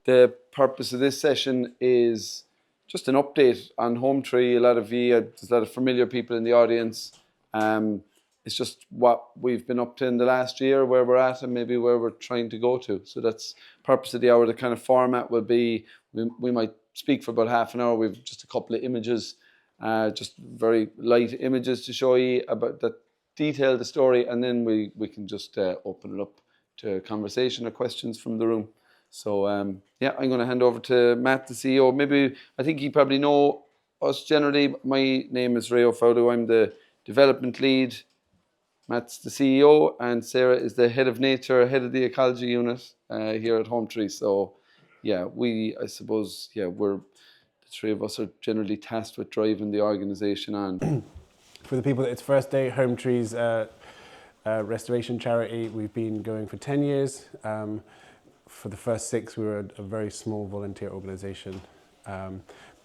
The purpose of this session is just an update on Hometree. There's a lot of familiar people in the audience. It's just what we've been up to in the last year, where we're at, and maybe where we're trying to go to. So that's purpose of the hour. The kind of format will be, we might speak for about half an hour. We've just a couple of images, just very light images to show you about that detail the story, and then we can just open it up to conversation or questions from the room. So yeah, I'm going to hand over to Matt, the CEO. I think you probably know us generally. My name is Ray O'Fowdo. I'm the development lead. Matt's the CEO, and Sarah is the head of nature, head of the ecology unit here at Hometree. So yeah, we're the three of us are generally tasked with driving the organisation on. For the people that it's first day, Hometree's restoration charity. We've been going for 10 years. For the first 6, we were a very small volunteer organisation.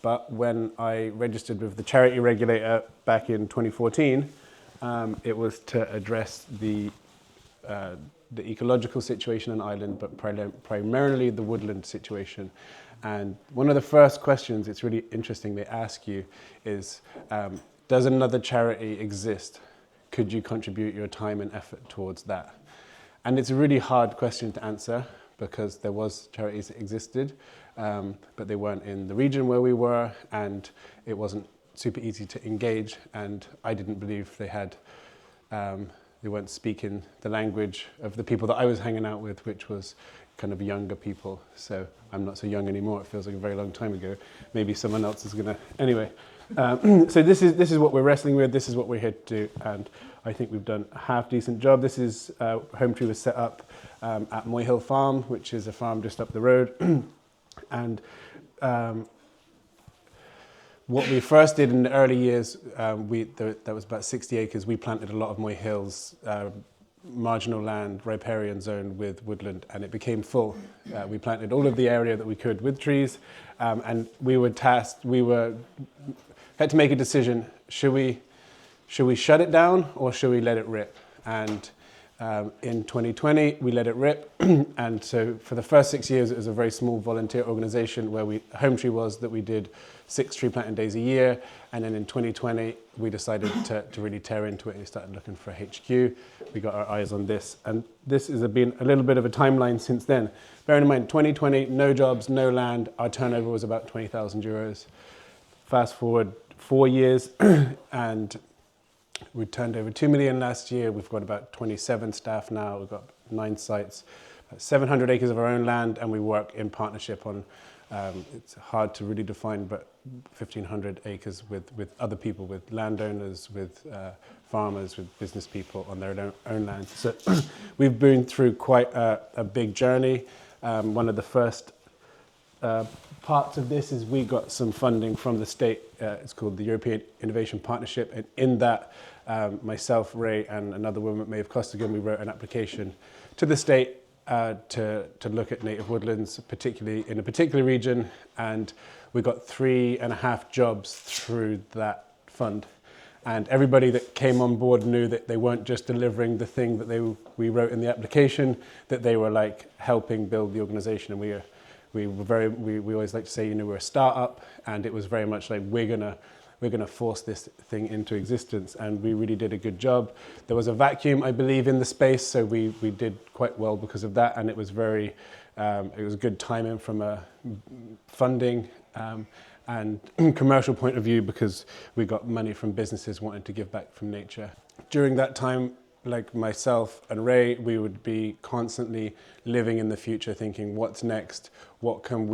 But when I registered with the charity regulator back in 2014, it was to address the ecological situation in Ireland, but primarily the woodland situation. And one of the first questions, it's really interesting, they ask you is, does another charity exist? Could you contribute your time and effort towards that? And it's a really hard question to answer, because there was charities that existed, but they weren't in the region where we were, and it wasn't super easy to engage, and I didn't believe they weren't speaking the language of the people that I was hanging out with, which was kind of younger people. So I'm not so young anymore, it feels like a very long time ago. Maybe someone else is gonna, anyway. So this is what we're wrestling with, this is what we're here to do, and I think we've done a half decent job. This is, Hometree was set up at Moyhill Farm, which is a farm just up the road. And what we first did in the early years, that was about 60 acres, we planted a lot of Moyhill's marginal land, riparian zone with woodland, and it became full. We planted all of the area that we could with trees, and we were tasked, had to make a decision, should we shut it down or should we let it rip? And in 2020, we let it rip. And so for the first 6 years, it was a very small volunteer organization where Hometree was that we did 6 tree planting days a year. And then in 2020, we decided to really tear into it. We started looking for a HQ. We got our eyes on this. And this has been a little bit of a timeline since then. Bearing in mind, 2020, no jobs, no land. Our turnover was about 20,000 euros. Fast forward 4 years, and we turned over 2 million last year. We've got about 27 staff now. We've got 9 sites, 700 acres of our own land, and we work in partnership on, it's hard to really define, but 1,500 acres with other people, with landowners, with farmers, with business people on their own land. So we've been through quite a big journey. One of the first parts of this is we got some funding from the state. It's called the European Innovation Partnership, and in that, myself, Ray, and another woman, Maeve Costigan, we wrote an application to the state to look at native woodlands, particularly in a particular region, and we got 3.5 jobs through that fund. And everybody that came on board knew that they weren't just delivering the thing that we wrote in the application, that they were like helping build the organization. And we always like to say, we're a startup, and it was very much like we're gonna force this thing into existence, and we really did a good job. There was a vacuum, I believe, in the space, so we did quite well because of that, and it was good timing from a funding and commercial point of view, because we got money from businesses wanting to give back from nature. During that time, like myself and Ray, we would be constantly living in the future, thinking what's next, how can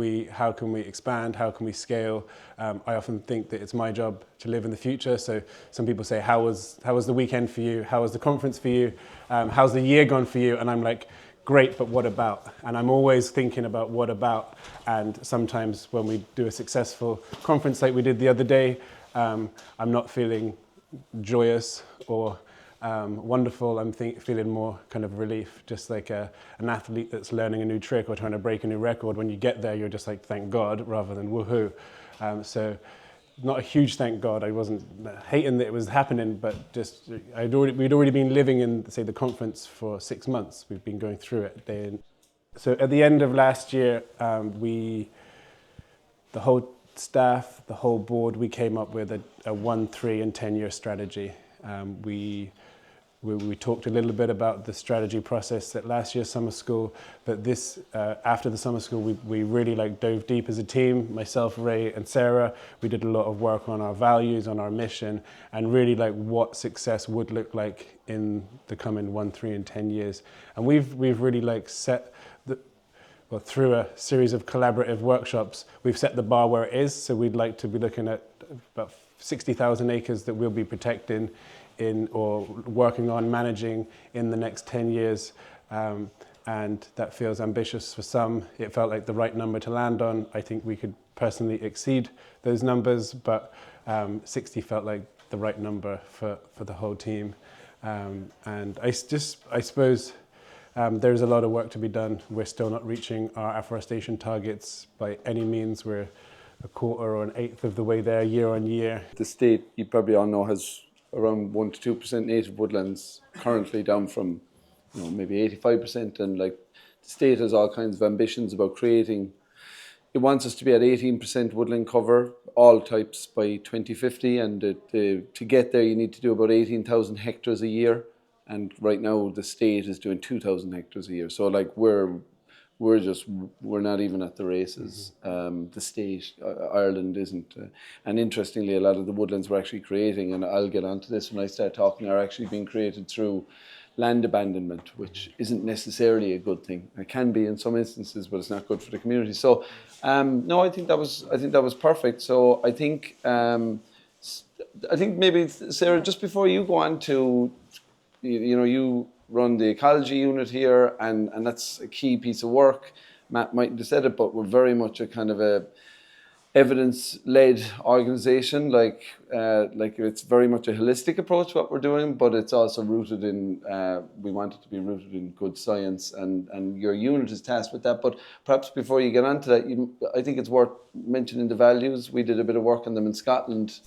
we expand, how can we scale. I often think that it's my job to live in the future. So some people say, how was the weekend for you? How was the conference for you? How's the year gone for you? And I'm like, great, but what about? And I'm always thinking about what about. And sometimes when we do a successful conference like we did the other day, I'm not feeling joyous or wonderful. I'm feeling more kind of relief, just like an athlete that's learning a new trick or trying to break a new record. When you get there, you're just like, thank God, rather than woohoo. So not a huge thank God. I wasn't hating that it was happening, but just we'd already been living in, say, the conference for 6 months. We've been going through it day in. So at the end of last year, the whole staff, the whole board, we came up with a 1, 3 and 10-year strategy. We talked a little bit about the strategy process at last year's summer school, but this, after the summer school, we really dove deep as a team, myself, Ray and Sarah. We did a lot of work on our values, on our mission, and really what success would look like in the coming 1, 3 and 10 years. And we've really set through a series of collaborative workshops, we've set the bar where it is. So we'd like to be looking at about 60,000 acres that we'll be protecting or working on managing in the next 10 years. And that feels ambitious for some. It felt like the right number to land on. I think we could personally exceed those numbers, but 60 felt like the right number for the whole team. And I suppose there's a lot of work to be done. We're still not reaching our afforestation targets by any means. We're a quarter or an eighth of the way there year on year. The state, you probably all know, has around 1 to 2% native woodlands currently, down from maybe 85%, and the state has all kinds of ambitions about creating. It wants us to be at 18% woodland cover, all types, by 2050, and to get there you need to do about 18,000 hectares a year, and right now the state is doing 2,000 hectares a year. So we're not even at the races. The state, Ireland isn't. And interestingly, a lot of the woodlands we're actually creating, and I'll get onto this when I start talking, are actually being created through land abandonment, which isn't necessarily a good thing. It can be in some instances, but it's not good for the community. So, no, I think that was perfect. So I think maybe, Sarah, just before you go on to, you run the ecology unit here, and that's a key piece of work. Matt mightn't have said it, but we're very much a kind of a evidence-led organization. It's very much a holistic approach what we're doing, but it's also rooted in, we want it to be rooted in good science, and your unit is tasked with that. But perhaps before you get onto that, I think it's worth mentioning the values. We did a bit of work on them in Scotland.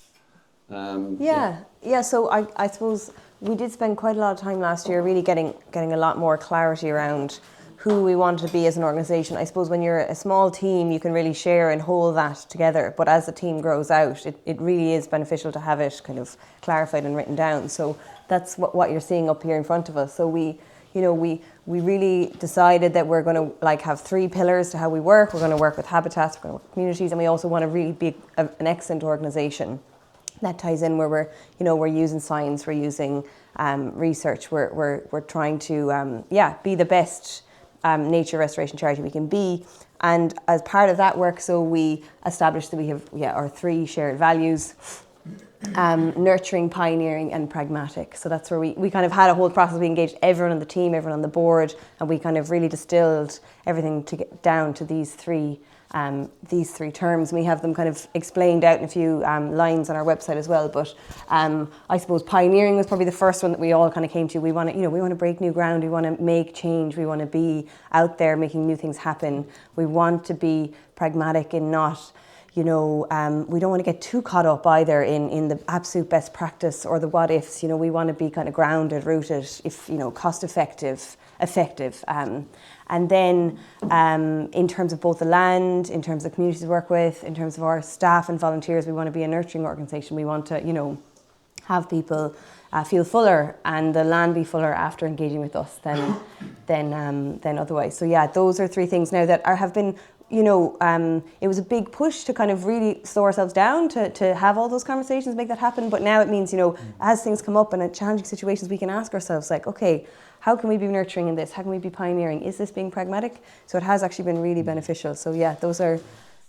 So I suppose we did spend quite a lot of time last year really getting a lot more clarity around who we wanted to be as an organisation. I suppose when you're a small team, you can really share and hold that together. But as the team grows out, it really is beneficial to have it kind of clarified and written down. So that's what you're seeing up here in front of us. So we really decided that we're going to have 3 pillars to how we work. We're going to work with habitats, we're going to work with communities, and we also want to really be an excellent organisation. That ties in where we're using science, we're using research, we're trying to be the best nature restoration charity we can be. And as part of that work, so we established that we have our 3 shared values: nurturing, pioneering, and pragmatic. So that's where we kind of had a whole process. We engaged everyone on the team, everyone on the board, and we kind of really distilled everything to get down to these three terms. We have them kind of explained out in a few lines on our website as well. But I suppose pioneering was probably the first one that we all kind of came to. We want to break new ground. We want to make change. We want to be out there making new things happen. We want to be pragmatic and not, we don't want to get too caught up either in the absolute best practice or the what ifs. We want to be kind of grounded, rooted, cost effective. And then in terms of both the land, in terms of the communities we work with, in terms of our staff and volunteers, we want to be a nurturing organisation. We want to, have people feel fuller and the land be fuller after engaging with us than otherwise. So yeah, those are 3 things now that have been, it was a big push to kind of really slow ourselves down to have all those conversations, make that happen. But now it means, as things come up and in challenging situations, we can ask ourselves okay, how can we be nurturing in this? How can we be pioneering? Is this being pragmatic? So it has actually been really beneficial. So yeah, those are...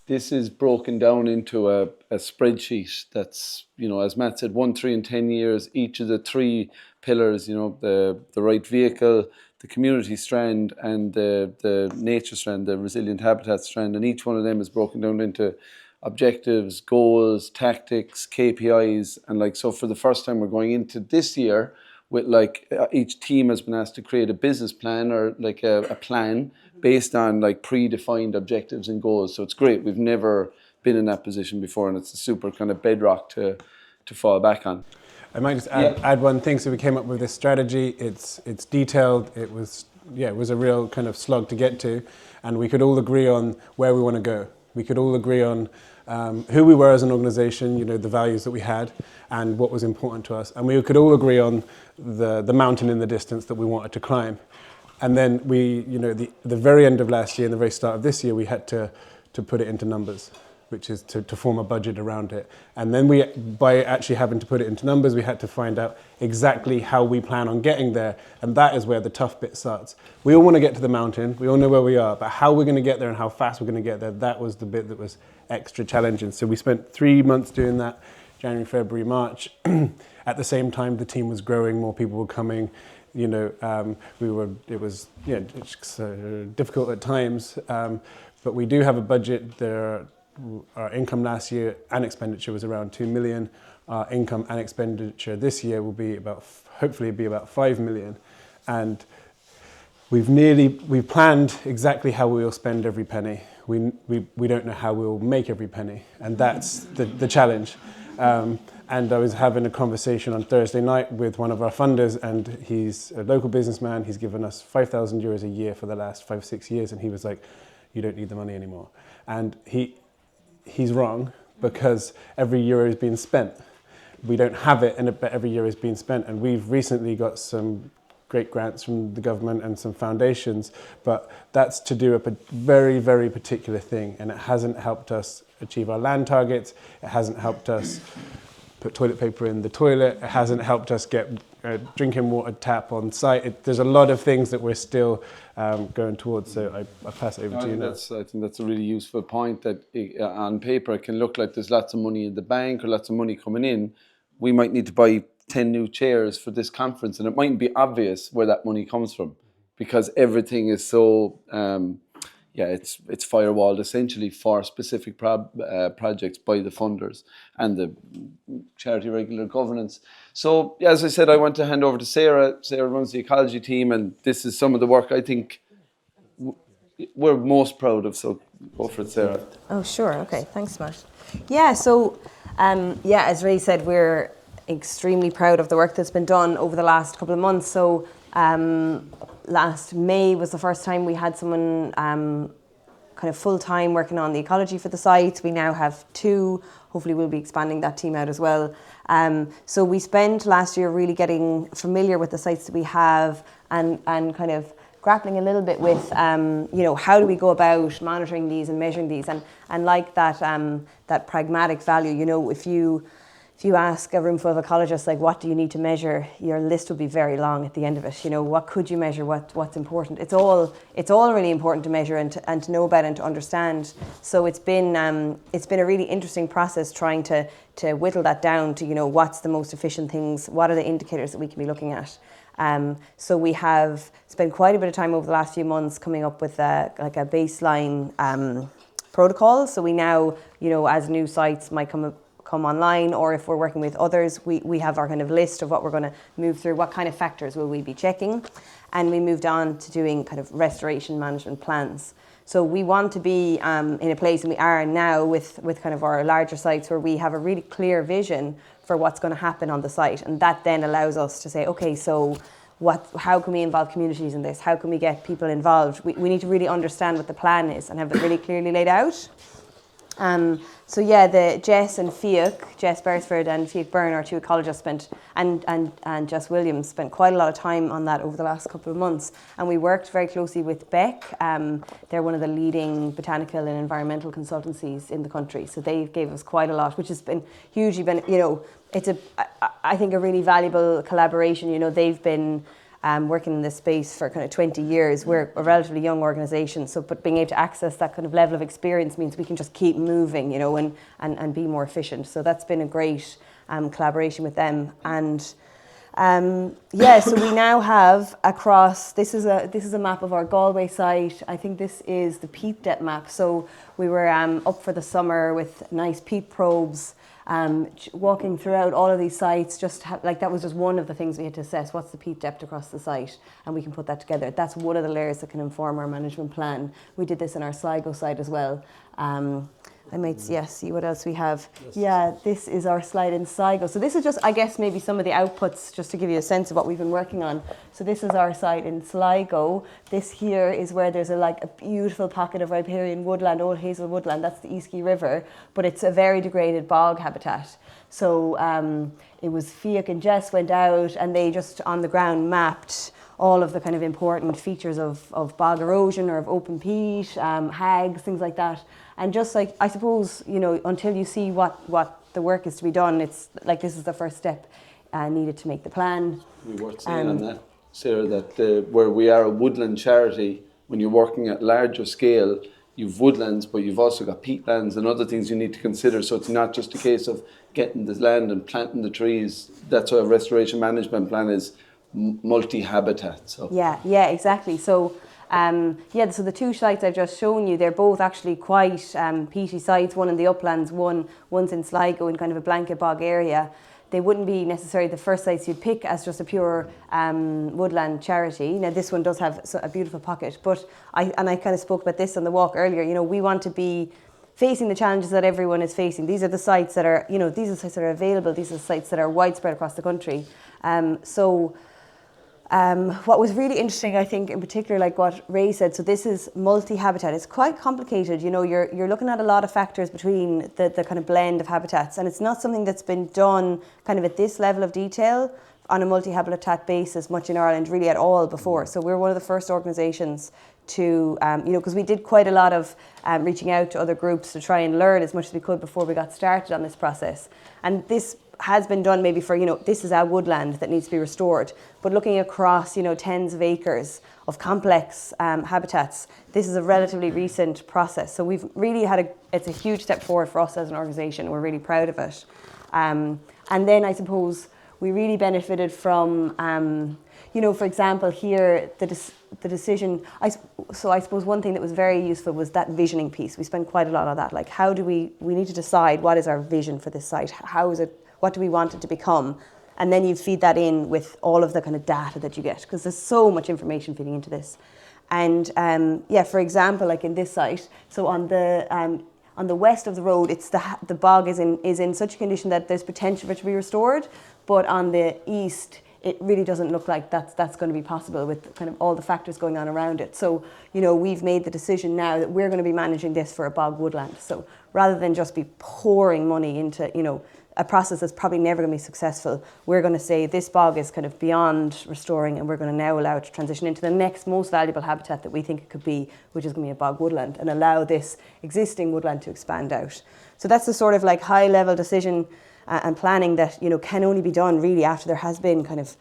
This is broken down into a spreadsheet that's, as Matt said, 1, 3 and 10 years, each of the 3 pillars, the right vehicle, the community strand and the nature strand, the resilient habitat strand, and each one of them is broken down into objectives, goals, tactics, KPIs, and so for the first time we're going into this year with each team has been asked to create a business plan or a plan based on predefined objectives and goals. So it's great. We've never been in that position before, and it's a super kind of bedrock to fall back on. I might just add one thing. So we came up with this strategy. It's detailed. It was it was a real kind of slog to get to, and we could all agree on where we want to go. We could all agree on who we were as an organisation, you know, the values that we had, and what was important to us, and we could all agree on the mountain in the distance that we wanted to climb. And then we, you know, the very end of last year and the very start of this year, we had to put it into numbers, which is to form a budget around it. And then by actually having to put it into numbers, we had to find out exactly how we plan on getting there. And that is where the tough bit starts. We all want to get to the mountain. We all know where we are, but how we're going to get there and how fast we're going to get there, that was the bit that was extra challenging. So we spent 3 months doing that, January, February, March. At the same time, the team was growing, more people were coming. You know, it was difficult at times, but we do have a budget. Our income last year and expenditure was around 2 million. Our income and expenditure this year will be hopefully be about 5 million. And we've planned exactly how we will spend every penny. We don't know how we'll make every penny, and that's the challenge. And I was having a conversation on Thursday night with one of our funders, and he's a local businessman. He's given us €5,000 a year for the last 5-6 years, and he was like, "You don't need the money anymore." And he's wrong, because every euro is being spent. We don't have it, but every euro is being spent. And we've recently got some great grants from the government and some foundations, but that's to do a very, very particular thing, and it hasn't helped us achieve our land targets. It hasn't helped us put toilet paper in the toilet. It hasn't helped us get drinking water tap on site. There's a lot of things that we're still going towards. So I pass it over to you now. I think that's a really useful point, that on paper it can look like there's lots of money in the bank or lots of money coming in. We might need to buy 10 new chairs for this conference, and it mightn't be obvious where that money comes from, because everything is so... it's firewalled essentially for specific projects by the funders and the charity regular governance. So, as I said, I want to hand over to Sarah. Sarah runs the ecology team, and this is some of the work I think we're most proud of. So, go for it, Sarah. Oh, sure. Okay. Thanks, Matt. Yeah. So, as Ray said, we're extremely proud of the work that's been done over the last couple of months. So, last May was the first time we had someone kind of full-time working on the ecology for the site. We now have 2. Hopefully we'll be expanding that team out as well. So we spent last year really getting familiar with the sites that we have, and kind of grappling a little bit with, how do we go about monitoring these and measuring these, and like that pragmatic value. If you ask a room full of ecologists, like, what do you need to measure, your list will be very long at the end of it. What could you measure? What's important? It's all really important to measure and to know about and to understand. So it's been a really interesting process trying to whittle that down to what's the most efficient things. What are the indicators that we can be looking at? So we have spent quite a bit of time over the last few months coming up with a baseline protocol. So we now, as new sites might come online, or if we're working with others, we have our kind of list of what we're going to move through, what kind of factors will we be checking, and we moved on to doing kind of restoration management plans. So we want to be in a place, and we are now with kind of our larger sites, where we have a really clear vision for what's going to happen on the site, and that then allows us to say, okay, so how can we involve communities in this? How can we get people involved? We need to really understand what the plan is and have it really clearly laid out. The Jess Beresford and Fiach Byrne, our 2 ecologists, and Jess Williams spent quite a lot of time on that over the last couple of months. And we worked very closely with Beck. They're one of the leading botanical and environmental consultancies in the country. So they gave us quite a lot, which has been hugely, it's I think a really valuable collaboration. They've been working in this space for kind of 20 years. We're a relatively young organisation, but being able to access that kind of level of experience means we can just keep moving, and be more efficient. So that's been a great collaboration with them. And so we now have across, this is a map of our Galway site. I think this is the peat depth map. So we were up for the summer with nice peat probes, walking throughout all of these sites. That was just one of the things we had to assess. What's the peat depth across the site? And we can put that together. That's one of the layers that can inform our management plan. We did this in our Sligo site as well. I might see what else we have. Yeah, this is our slide in Sligo. So this is just, I guess, maybe some of the outputs just to give you a sense of what we've been working on. So this is our site in Sligo. This here is where there's a beautiful pocket of riparian woodland, old hazel woodland. That's the Easkey River, but it's a very degraded bog habitat. So it was Fiach and Jess went out and they just on the ground mapped all of the kind of important features of bog erosion or of open peat, hags, things like that. And just like, I suppose, until you see what the work is to be done, it's like this is the first step needed to make the plan. We worth saying on that, Sarah, that where we are a woodland charity, when you're working at larger scale, you've woodlands, but you've also got peatlands and other things you need to consider. So it's not just a case of getting the land and planting the trees. That's what a restoration management plan is, multi-habitat. So. Yeah, exactly. So so the two sites I've just shown you, they're both actually quite peaty sites, one in the uplands, one's in Sligo in kind of a blanket bog area. They wouldn't be necessarily the first sites you'd pick as just a pure woodland charity. Now this one does have a beautiful pocket, but I kind of spoke about this on the walk earlier, we want to be facing the challenges that everyone is facing. These are the sites that are, these are the sites that are available, these are the sites that are widespread across the country. What was really interesting, I think, in particular, like what Ray said, so this is multi-habitat. It's quite complicated. You're looking at a lot of factors between the kind of blend of habitats, and it's not something that's been done kind of at this level of detail on a multi-habitat basis much in Ireland really at all before. So we're one of the first organisations to, because we did quite a lot of reaching out to other groups to try and learn as much as we could before we got started on this process. And this has been done maybe for, this is our woodland that needs to be restored. But looking across, tens of acres of complex habitats, this is a relatively recent process. So we've really it's a huge step forward for us as an organisation. We're really proud of it. And then I suppose we really benefited from, for example, here, the decision, so I suppose one thing that was very useful was that visioning piece. We spent quite a lot on that. Like, how do we need to decide what is our vision for this site? What do we want it to become? And then you feed that in with all of the kind of data that you get, because there's so much information feeding into this. And for example, like in this site, so on the west of the road, it's the bog is in such a condition that there's potential for it to be restored, but on the east, it really doesn't look like that's going to be possible with kind of all the factors going on around it. So, we've made the decision now that we're going to be managing this for a bog woodland. So rather than just be pouring money into, a process that's probably never going to be successful, we're going to say this bog is kind of beyond restoring, and we're going to now allow it to transition into the next most valuable habitat that we think it could be, which is going to be a bog woodland, and allow this existing woodland to expand out. So that's the sort of like high level decision and planning that can only be done really after there has been kind of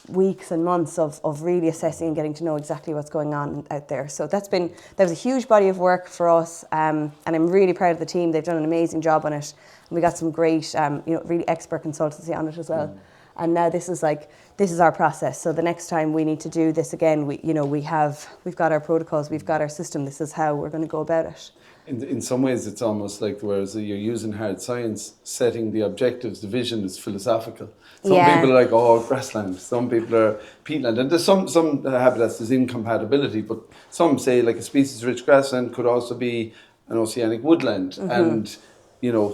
weeks and months of really assessing and getting to know exactly what's going on out there. So that was a huge body of work for us, and I'm really proud of the team. They've done an amazing job on it, and we got some great really expert consultancy on it as well. And now this is our process. So the next time we need to do this again, we've got our protocols, we've got our system. This is how we're going to go about it. In some ways, it's almost like whereas you're using hard science, setting the objectives, the vision is philosophical. Some people are like, grassland. Some people are peatland. And there's some habitats, there's incompatibility, but some say like a species-rich grassland could also be an oceanic woodland. Mm-hmm. And,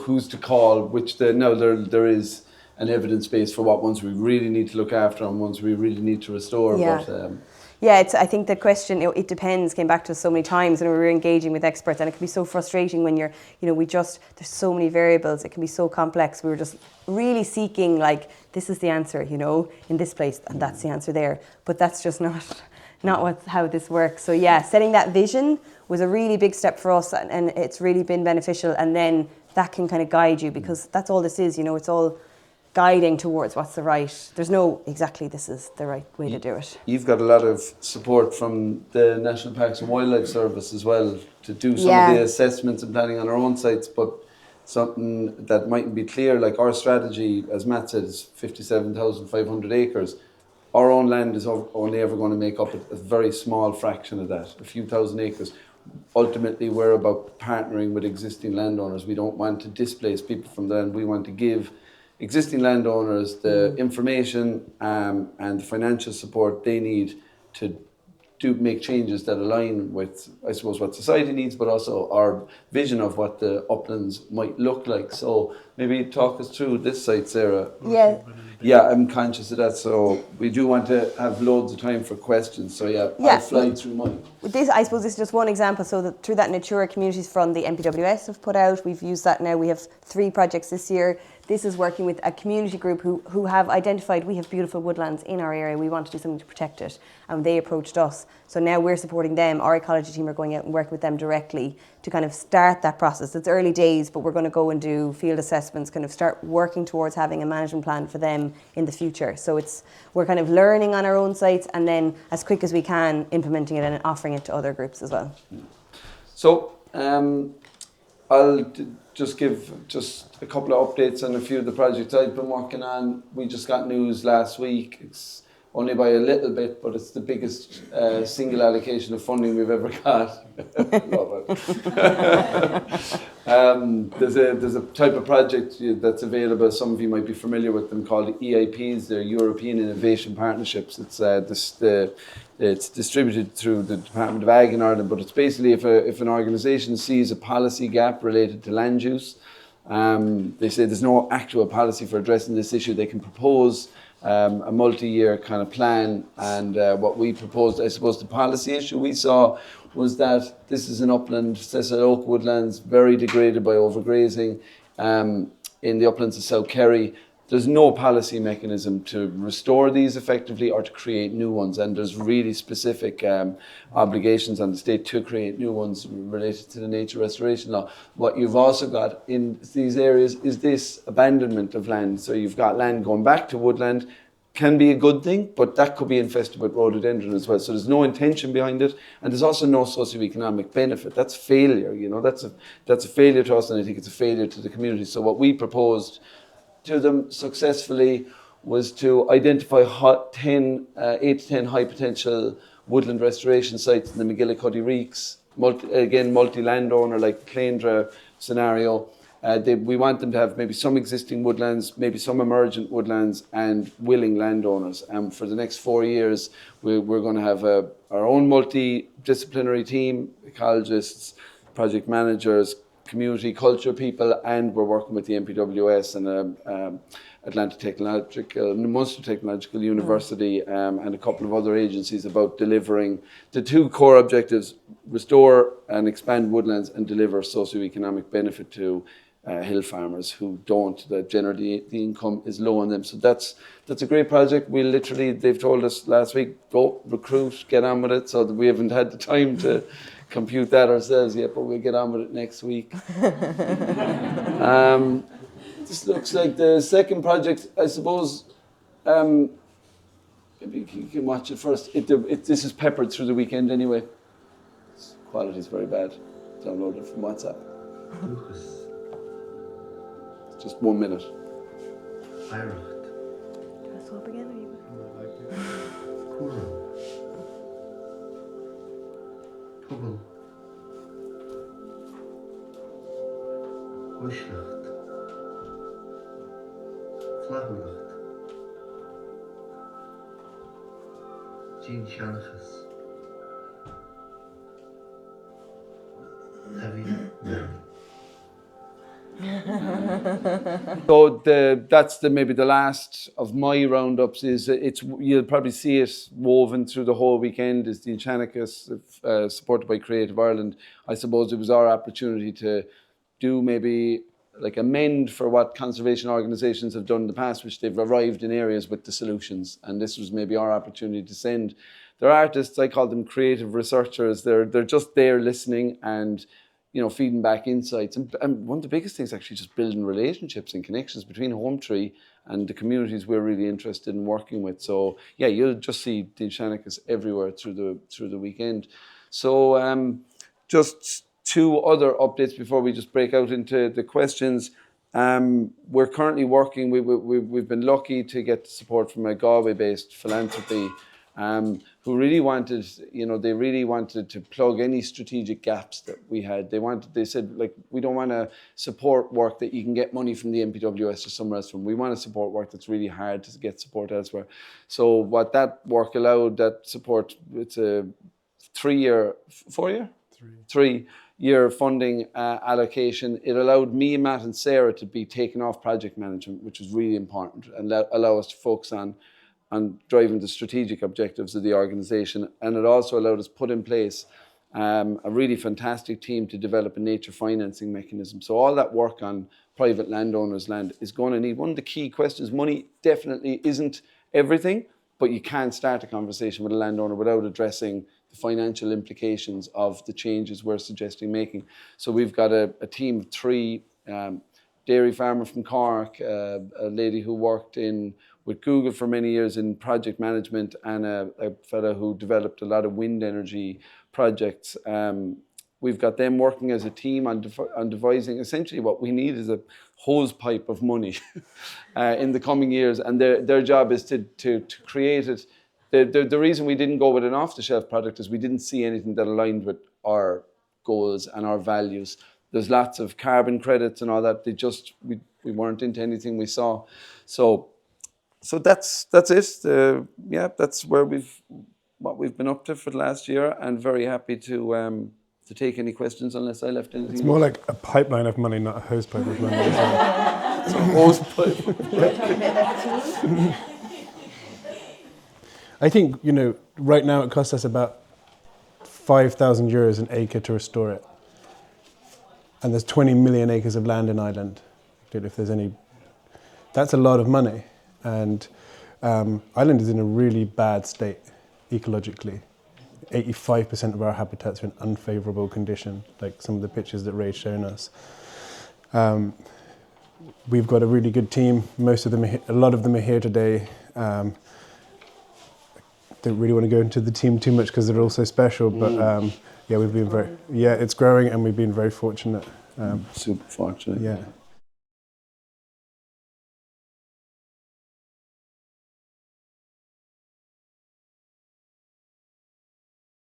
who's to call which there is an evidence base for what ones we really need to look after and ones we really need to restore. Yeah. But, I think the question, it depends, came back to us so many times, and we were engaging with experts, and it can be so frustrating when you're, there's so many variables, it can be so complex. We were just really seeking, like, this is the answer, in this place, and that's the answer there. But that's just not how this works. So setting that vision was a really big step for us, and it's really been beneficial. And then that can kind of guide you, because that's all this is, it's all guiding towards what's the right. There's no exactly this is the right way to do it. You've got a lot of support from the National Parks and Wildlife Service as well to do some of the assessments and planning on our own sites, but something that mightn't be clear, like our strategy, as Matt said, is 57,500 acres. Our own land is only ever going to make up a very small fraction of that, a few thousand acres. Ultimately, we're about partnering with existing landowners. We don't want to displace people from the land. We want to give existing landowners the information and the financial support they need to do make changes that align with, I suppose, what society needs, but also our vision of what the uplands might look like. So maybe talk us through this site, Sarah. Yeah. Yeah, I'm conscious of that. So we do want to have loads of time for questions. So yeah. I'll fly through mine. This, I suppose, this is just one example. So that through that Natura Communities Fund, the MPWS have put out, we've used that now. We have 3 projects this year. This is working with a community group who have identified we have beautiful woodlands in our area. We want to do something to protect it. And they approached us. So now we're supporting them. Our ecology team are going out and working with them directly to kind of start that process. It's early days, but we're going to go and do field assessments, kind of start working towards having a management plan for them in the future. So we're kind of learning on our own sites and then as quick as we can implementing it and offering it to other groups as well. So I'll just give just a couple of updates on a few of the projects I've been working on. We just got news last week. It's only by a little bit, but it's the biggest single allocation of funding we've ever got. Love it. There's a type of project that's available. Some of you might be familiar with them, called EIPs. They're European Innovation Partnerships. It's distributed through the Department of Ag in Ireland, but it's basically if an organisation sees a policy gap related to land use, they say there's no actual policy for addressing this issue, they can propose a multi-year kind of plan. And what we proposed, I suppose the policy issue we saw was that this is an upland, sessile oak woodlands, very degraded by overgrazing in the uplands of South Kerry. There's no policy mechanism to restore these effectively or to create new ones, and there's really specific obligations on the state to create new ones related to the nature restoration law. What you've also got in these areas is this abandonment of land. So you've got land going back to woodland, can be a good thing, but that could be infested with rhododendron as well. So there's no intention behind it, and there's also no socioeconomic benefit. That's failure, that's a failure to us, and I think it's a failure to the community. So what we proposed to them successfully was to identify 8 to 10 high potential woodland restoration sites in the McGillicuddy Reeks, multi-landowner like the Claindra scenario. We want them to have maybe some existing woodlands, maybe some emergent woodlands, and willing landowners. And for the next 4 years, we're going to have our own multidisciplinary team, ecologists, project managers, community culture people, and we're working with the MPWS and Munster Technological University and a couple of other agencies about delivering the 2 core objectives: restore and expand woodlands and deliver socioeconomic benefit to hill farmers who don't, that generally the income is low on them. So that's a great project. They've told us last week, go recruit, get on with it. So we haven't had the time to compute that ourselves yet, but we'll get on with it next week. This looks like the second project, I suppose. Maybe you can watch it first. This is peppered through the weekend anyway. Quality is very bad. Download it from WhatsApp. It's just 1 minute. Can I swap again? Tugel. Wishlacht. Flagulacht. Jean Shanaches. Heavy. So that's maybe the last of my roundups. You'll probably see it woven through the whole weekend. Is the Ardnaculla supported by Creative Ireland. I suppose it was our opportunity to do maybe like amend for what conservation organisations have done in the past, which they've arrived in areas with the solutions. And this was maybe our opportunity to send their artists. I call them creative researchers. They're just there listening and feeding back insights. And one of the biggest things actually just building relationships and connections between Hometree and the communities we're really interested in working with. So yeah, you'll just see the Ardnaculla everywhere through the weekend. So just 2 other updates before we just break out into the questions. We're currently working, we've been lucky to get support from a Galway-based philanthropy who really wanted, they really wanted to plug any strategic gaps that we had. They said, like, we don't want to support work that you can get money from the NPWS or somewhere else from. We want to support work that's really hard to get support elsewhere. So what that work allowed, that support, it's a 3-year funding allocation. It allowed me, Matt and Sarah to be taken off project management, which was really important, and allow us to focus on driving the strategic objectives of the organisation. And it also allowed us put in place a really fantastic team to develop a nature financing mechanism. So all that work on private landowners' land is going to need, one of the key questions, money definitely isn't everything, but you can't start a conversation with a landowner without addressing the financial implications of the changes we're suggesting making. So we've got a team of 3, dairy farmer from Cork, a lady who worked with Google for many years in project management, and a fella who developed a lot of wind energy projects. We've got them working as a team on devising, essentially what we need is a hose pipe of money in the coming years, and their job is to create it. The reason we didn't go with an off-the-shelf product is we didn't see anything that aligned with our goals and our values. There's lots of carbon credits and all that. We weren't into anything we saw. So that's it. That's what we've been up to for the last year, and very happy to take any questions, unless I left anything. It's more like a pipeline of money, not a hose pipe of money. It's a hose pipe. I think, right now it costs us about €5,000 an acre to restore it. And there's 20 million acres of land in Ireland. I don't know if there's any. That's a lot of money. And Ireland is in a really bad state ecologically. 85% of our habitats are in unfavourable condition, like some of the pictures that Ray's shown us. We've got a really good team. A lot of them are here today. Don't really want to go into the team too much because they're all so special, but we've been it's growing, and we've been very fortunate. Super fortunate. Yeah.